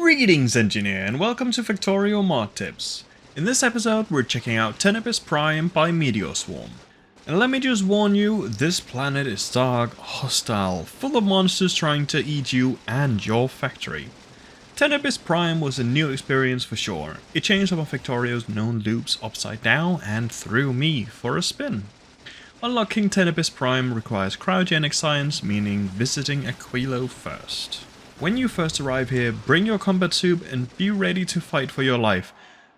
Greetings engineer and welcome to Factorio Mod Tips. In this episode we're checking out Tenebris Prime by Meteor Swarm. And let me just warn you, this planet is dark, hostile, full of monsters trying to eat you and your factory. Tenebris Prime was a new experience for sure. It changed some of Factorio's known loops upside down and threw me for a spin. Unlocking Tenebris Prime requires cryogenic science, meaning visiting Aquilo first. When you first arrive here, bring your combat soup and be ready to fight for your life.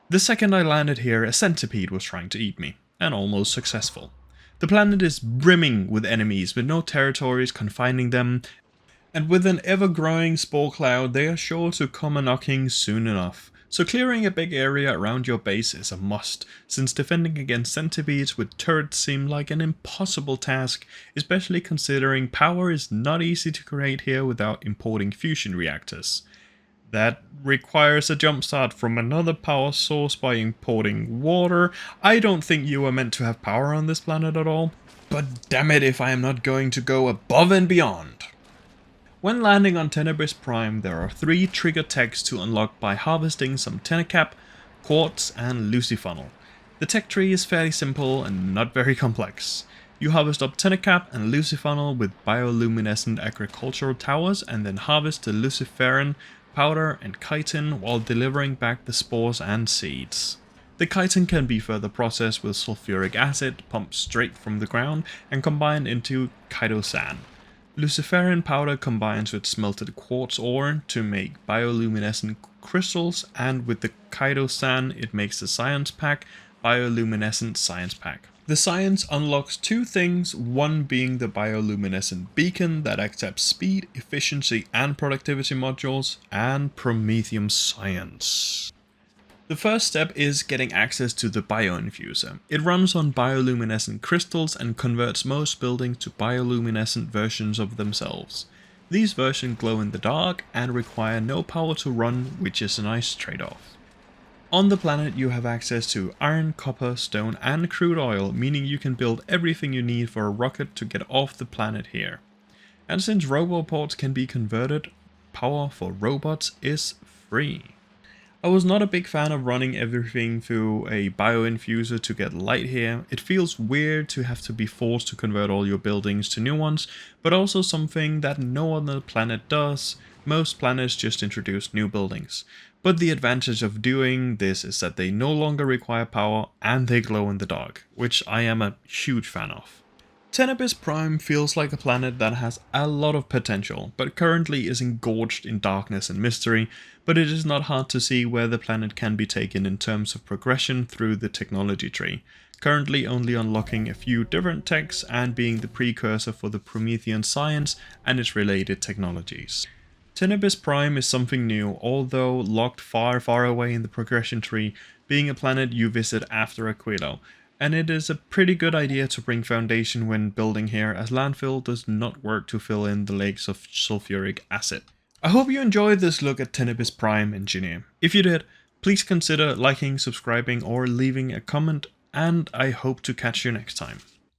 The second I landed here, a centipede was trying to eat me, and almost successful. The planet is brimming with enemies with no territories confining them, and with an ever-growing spore cloud they are sure to come a-knocking soon enough. So clearing a big area around your base is a must, since defending against centipedes with turrets seem like an impossible task, especially considering power is not easy to create here without importing fusion reactors. That requires a jumpstart from another power source by importing water. I don't think you are meant to have power on this planet at all, but damn it if I am not going to go above and beyond. When landing on Tenebris Prime, there are 3 trigger techs to unlock by harvesting some Tenecap, Quartz and Lucifunnel. The tech tree is fairly simple and not very complex. You harvest up Tenecap and Lucifunnel with bioluminescent agricultural towers and then harvest the Luciferin, powder and chitin while delivering back the spores and seeds. The chitin can be further processed with sulfuric acid, pumped straight from the ground and combined into chitosan. Luciferin powder combines with smelted quartz ore to make bioluminescent crystals, and with the chitosan it makes the science pack, bioluminescent science pack. The science unlocks 2 things, one being the bioluminescent beacon that accepts speed, efficiency and productivity modules, and Prometheum science. The first step is getting access to the Bioinfuser. It runs on bioluminescent crystals and converts most buildings to bioluminescent versions of themselves. These versions glow in the dark and require no power to run, which is a nice trade-off. On the planet you have access to iron, copper, stone and crude oil, meaning you can build everything you need for a rocket to get off the planet here. And since roboports can be converted, power for robots is free. I was not a big fan of running everything through a bioinfuser to get light here. It feels weird to have to be forced to convert all your buildings to new ones, but also something that no other planet does. Most planets just introduce new buildings. But the advantage of doing this is that they no longer require power and they glow in the dark, which I am a huge fan of. Tenebris Prime feels like a planet that has a lot of potential, but currently is engorged in darkness and mystery, but it is not hard to see where the planet can be taken in terms of progression through the technology tree, currently only unlocking a few different techs and being the precursor for the Promethean science and its related technologies. Tenebris Prime is something new, although locked far away in the progression tree, being a planet you visit after Aquilo. And it is a pretty good idea to bring foundation when building here, as landfill does not work to fill in the lakes of sulfuric acid. I hope you enjoyed this look at Tenebris Prime Engineer. If you did, please consider liking, subscribing or leaving a comment, and I hope to catch you next time.